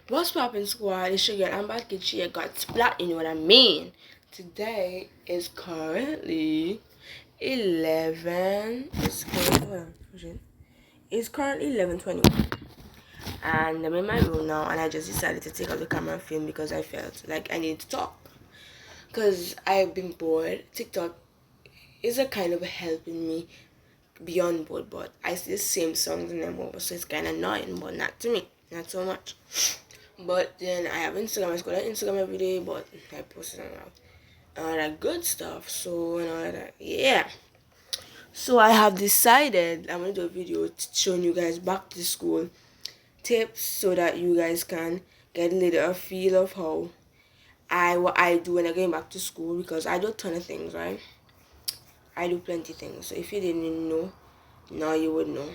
What's poppin' squad? It's your girl. I'm back at you. Got splat, you know what I mean? Today is currently 11. It's currently 11:21, and I'm in my room now. And I just decided to take out the camera and film because I felt like I need to talk. Cause I've been bored. TikTok is a kind of helping me beyond bored, but I see the same songs in them over, so it's kind of annoying. But not to me, not so much. But then I have Instagram. I scroll on Instagram every day, but I post it on all that good stuff. So and all that, yeah. So I have decided I'm gonna do a video showing you guys back to school tips so that you guys can get a little feel of how what I do when I'm going back to school, because I do a ton of things, right? I do plenty of things. So if you didn't know, now you would know.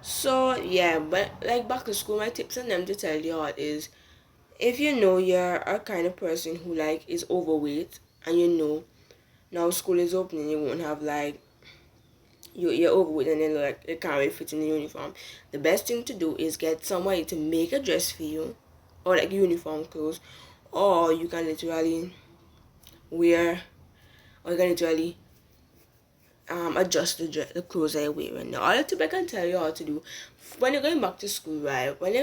So yeah, but like back to school, my tips and them to tell you all is, if you know you're a kind of person who like is overweight, and you know now school is opening, you won't have like you're overweight and then like you can't really fit in the uniform. The best thing to do is get somebody to make a dress for you, or like uniform clothes, or you can literally wear, or you can literally adjust the clothes that you're wearing. Now, all the tip I can tell you how to do when you're going back to school, right? When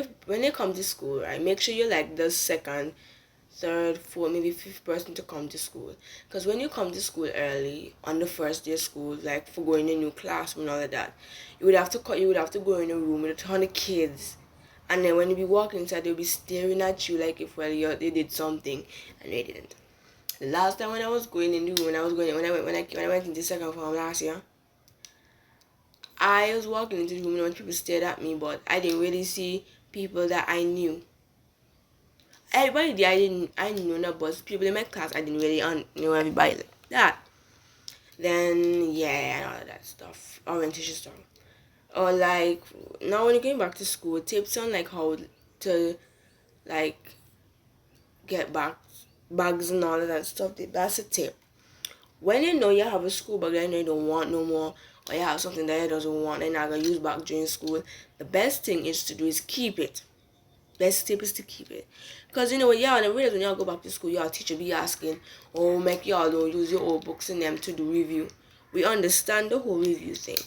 you come to school, right? Make sure you're like the second, third, fourth, maybe fifth person to come to school. Because when you come to school early on the first day of school, like for going in a new classroom and all of that, you would have to go in a room with a ton of kids. And then when you be walking inside, they'll be staring at you like if they did something and they didn't. The last time when I was going in the room, when I went into second form last year, I was walking into the room and when people stared at me, but I didn't really see people that I knew. Everybody there I knew not, but people in my class I didn't really know everybody like that. Then yeah, and all of that stuff, orientation stuff, or like now when you're going back to school, tips on like how to like get bags and all of that stuff. That's a tip. When you know you have a school bag that you know you don't want no more, or you have something that you doesn't want and you're not gonna use back during school, the best thing is to do is keep it. Best tip is to keep it. Because you know when y'all when y'all go back to school, y'all teacher be asking, oh make y'all don't use your old books in them to do review. We understand the whole review thing.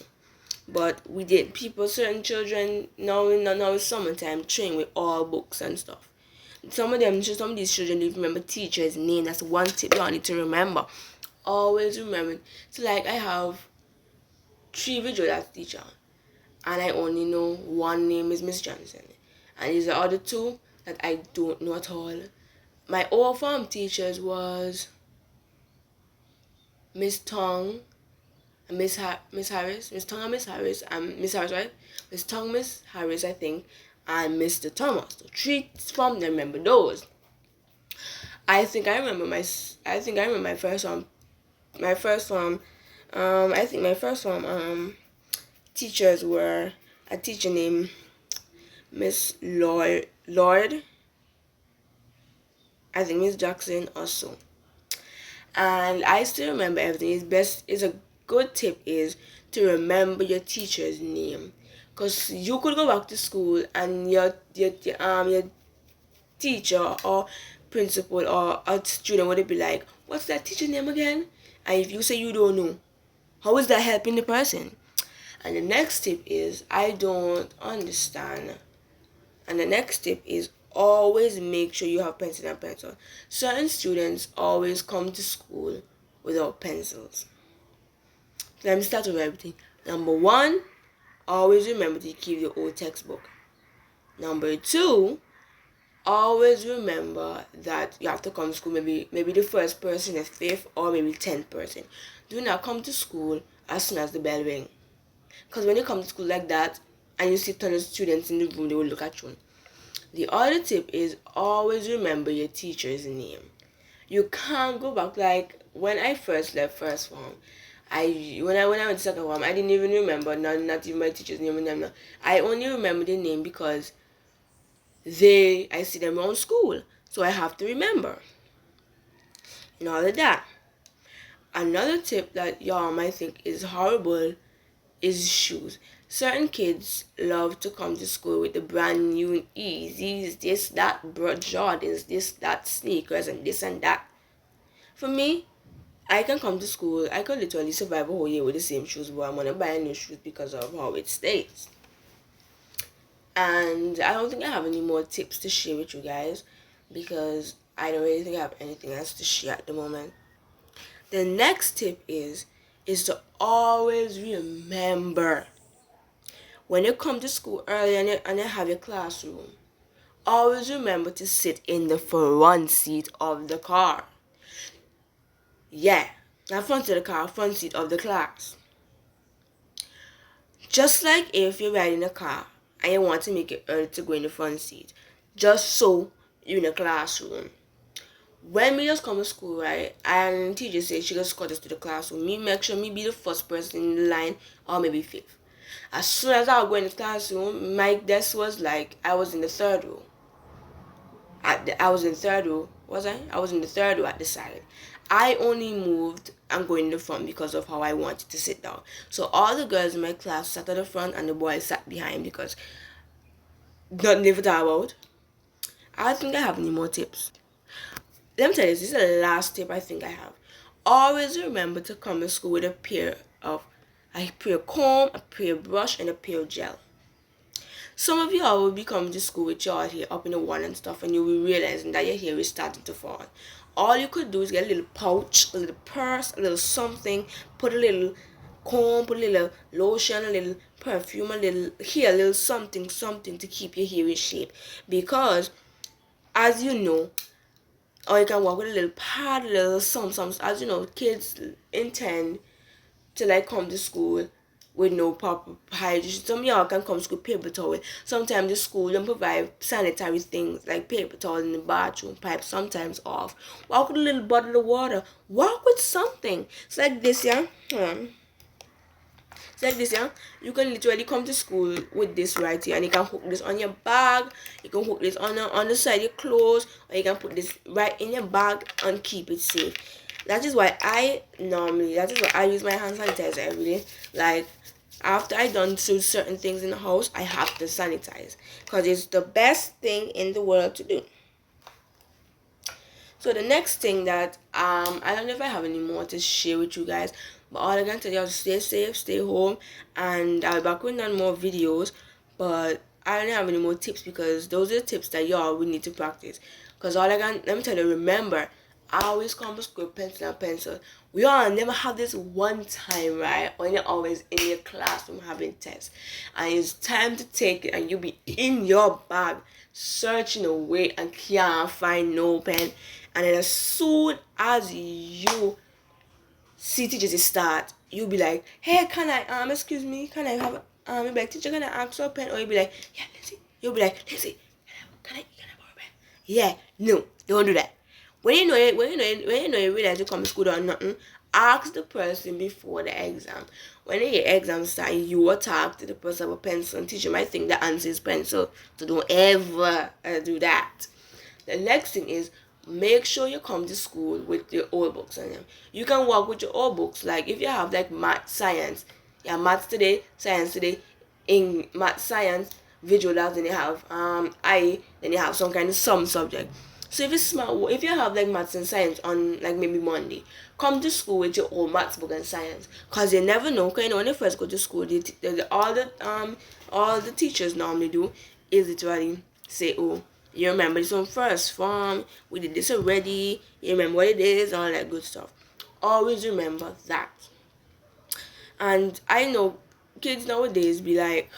But we did certain children now it's summertime train with all books and stuff. Some of these children don't remember teacher's name. That's one tip you all need to remember. Always remember. So like I have 3 visual arts teacher, and I only know one name is Miss Johnson, and these are other two that I don't know at all. My old form teachers was Miss Tong and Miss Harris, Miss Tong and Miss Harris, and Miss Harris, right? Miss Tong, Miss Harris, I think, and Mr. Thomas. So 3 from them, remember those. I think I remember my first one. My first one. I think my first one. Teachers were a teacher named Miss Lord. I think Miss Jackson also. And I still remember everything. Is a good tip is to remember your teacher's name, because you could go back to school and your teacher or principal or a student would be like, what's that teacher's name again? And if you say you don't know, how is that helping the person? And the next tip is I don't understand. And the next tip is always make sure you have pencil and pencil. Certain students always come to school without pencils. Let me start with everything. Number 1, always remember to keep your old textbook. Number 2, always remember that you have to come to school maybe the first person, the fifth, or maybe 10th person. Do not come to school as soon as the bell rings. Because when you come to school like that and you see tons of students in the room, they will look at you. The other tip is always remember your teacher's name. You can't go back. Like when I first left first form, when I went to second form, I didn't even remember not even my teacher's name. I only remember the name because I see them around school, so I have to remember and all of that. Another tip that y'all might think is horrible is shoes. Certain kids love to come to school with the brand new Yeezys, this, that, Jordans, this, that, sneakers, and this and that. For me, I can come to school, I can literally survive a whole year with the same shoes, but I'm gonna buy new shoes because of how it stays. And I don't think I have any more tips to share with you guys because I don't really think I have anything else to share at the moment. The next tip is to always remember when you come to school early and you have your classroom, always remember to sit in the front seat of the car. Yeah, not front of the car, front seat of the class. Just like if you're riding a car and you want to make it early to go in the front seat, just so you're in the classroom. When we just come to school, right, and the teacher says she just got us to the classroom, me make sure me be the first person in the line or maybe fifth. As soon as I go in the classroom, my desk was like I was in the third row. I was in third row, was I? I was in the third row at the side. I only moved and going in the front because of how I wanted to sit down. So all the girls in my class sat at the front and the boys sat behind because nothing to talk about. I don't think I have any more tips. Let me tell you, this is the last tip I think I have. Always remember to come to school with a pair of comb, a pair of brush, and a pair of gel. Some of y'all will be coming to school with your hair up in the wall and stuff, and you'll be realizing that your hair is starting to fall. All you could do is get a little pouch, a little purse, a little something, put a little comb, put a little lotion, a little perfume, a little hair, a little something to keep your hair in shape. Because, as you know, or you can walk with a little pad, a little some. As you know, kids intend to like come to school with no proper hydration. Some of y'all can come to school with paper towel. Sometimes the school don't provide sanitary things like paper towel in the bathroom, pipes sometimes off. Walk with a little bottle of water. Walk with something. It's like this, yeah. It's like this, yeah. You can literally come to school with this right here, and you can hook this on your bag. You can hook this on the side of your clothes, or you can put this right in your bag and keep it safe. That is why I use my hand sanitizer every day. Like after I done certain things in the house, I have to sanitize because it's the best thing in the world to do. So the next thing that I don't know if I have any more to share with you guys, but all I can tell you is stay safe, stay home, and I'll be back with on more videos. But I don't have any more tips because those are the tips that y'all will need to practice. Because let me tell you, remember, I always come to school pencil. We all never have this one time, right? When you're always in your classroom having tests. And it's time to take it and you be in your bag searching away and can't find no pen. And then as soon as you see teachers start, you'll be like, hey, can I, excuse me, can I have, you'll be like, teacher, can I ask for a pen? Or you'll be like, yeah, Lindsay. You'll be like, Lindsay, can I borrow a pen? Yeah, no, don't do that. When you realize you come to school or nothing, ask the person before the exam. When your exam start, you will talk to the person about pencil, and teacher might think the answer is pencil. So don't ever do that. The next thing is make sure you come to school with your old books on them. You can work with your old books. Like if you have like math, science, yeah, maths today, science today, in math, science, visual labs, then you have then you have some kind of some subject. So if it's smart, if you have like maths and science on like maybe Monday, come to school with your old maths book and science, cause you never know. Cause you know when you first go to school, all the teachers normally do is literally say, oh, you remember this on first form, we did this already. You remember what it is, all that good stuff. Always remember that. And I know kids nowadays be like,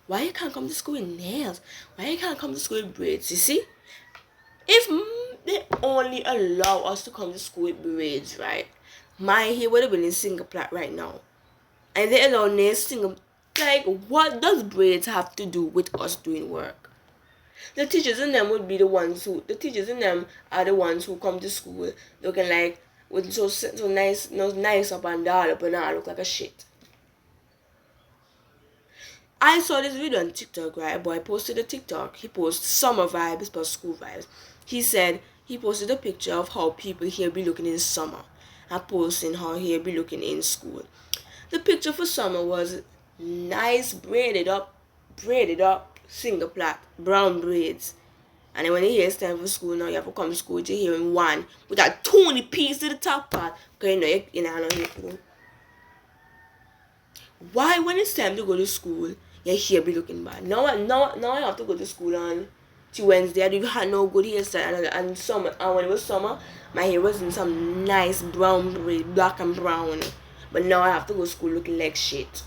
why you can't come to school with nails? Why you can't come to school with braids? You see? If they only allow us to come to school with braids, right? My hair would have been in single plait right now. And they allow nails single. Like, what does braids have to do with us doing work? The teachers in them would be the teachers in them are the ones who come to school looking like, with so nice, nice up and down, up and down, look like a shit. I saw this video on TikTok, right? A boy posted a TikTok. He posted summer vibes but school vibes. He said he posted a picture of how people here be looking in summer and posting how here be looking in school. The picture for summer was nice braided up, single plait, brown braids. And then when you hear it's time for school now, you have to come to school with your hair in one with that tiny piece to the top part. Because you know you know not here. Why when it's time to go to school, your hair be looking bad? Now I have to go to school on Wednesday. I didn't have no good hairstyle and summer and when it was summer, my hair was in some nice brown braid, black and brown. But now I have to go to school looking like shit.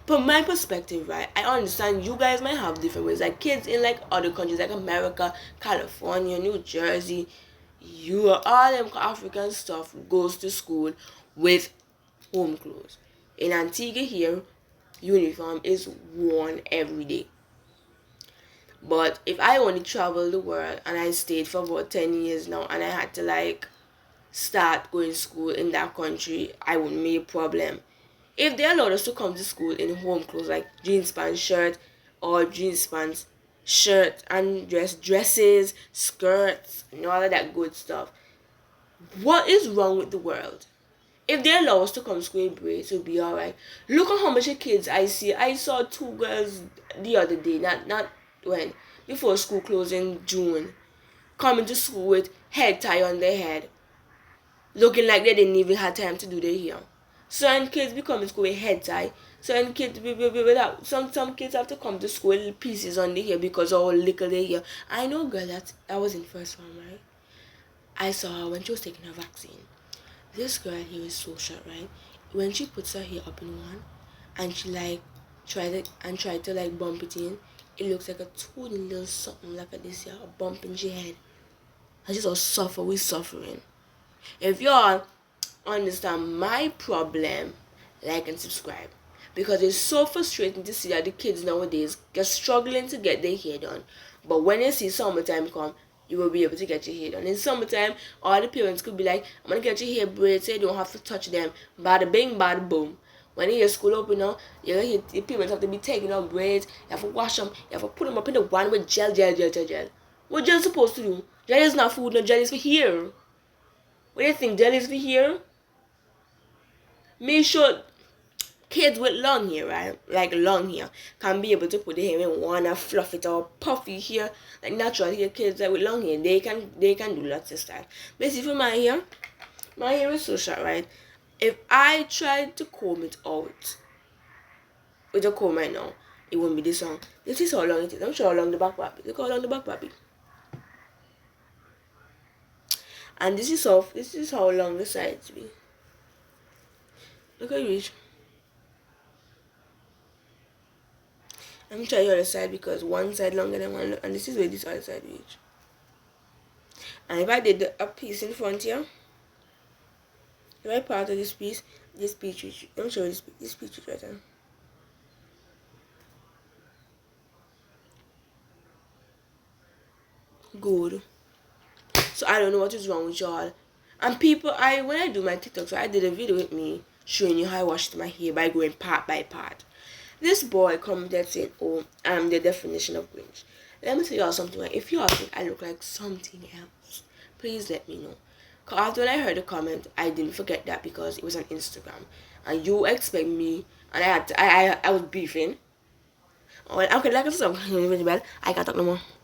From my perspective, right, I understand you guys might have different ways. Like kids in like other countries like America, California, New Jersey, you all them African stuff goes to school with home clothes. In Antigua here, uniform is worn every day. But if I only travel the world and I stayed for about 10 years now and I had to like start going to school in that country, I wouldn't make a problem. If they allowed us to come to school in home clothes like jeans pants shirt or jeans pants shirt and dresses, skirts, and all of that good stuff, what is wrong with the world? If they allow us to come to school in braids, it'll be alright. Look at how much of kids I see. I saw two girls the other day, not when before school closed in June, coming to school with head tie on their head, looking like they didn't even have time to do their hair. Certain kids be coming to school with head tie. Certain kids without some kids have to come to school with pieces on their hair because of how little their hair. I know a girl that I was in first one, right? I saw her when she was taking her vaccine. This girl here is so short, right? When she puts her hair up in one and she like tried to like bump it in, it looks like a tiny little something like this here, a bump in your head. And she's all suffer, we suffering. If y'all understand my problem, like and subscribe. Because it's so frustrating to see that the kids nowadays are struggling to get their hair done. But when you see summertime come, you will be able to get your hair done. In summertime, all the parents could be like, I'm gonna get your hair braided so you don't have to touch them. Bada bing, bada boom. When you hear school open now, your parents have to be taking out braids, you have to wash them, you have to put them up in the one with gel. What gel supposed to do? Gel is not food, no gel is for hair. What do you think, gel is for hair? Make sure kids with long hair, right? Like long hair, can be able to put their hair in one and fluff it or puffy hair. Like natural hair kids that with long hair, they can do lots of stuff. But see for my hair is so short, right? If I tried to comb it out with a comb right now, it won't be this long. This is how long it is. I'm sure how long the back part is. Look how long the back part is. And this is how long the sides be. Look at reach. Let me try the other side because one side longer than one, and this is where this other side reach. And if I did a piece in front here, if I part of this piece reach. Let me show you this piece reach right here. Good. So I don't know what is wrong with y'all. And people, when I do my TikTok, so I did a video with me showing you how I washed my hair by going part by part. This boy commented saying, "Oh, I'm the definition of cringe." Let me tell y'all something. Like, if y'all think I look like something else, please let me know. Cause after when I heard the comment, I didn't forget that because it was on Instagram, and you expect me, and I was beefing. Oh, okay, like I said, I can't talk no more.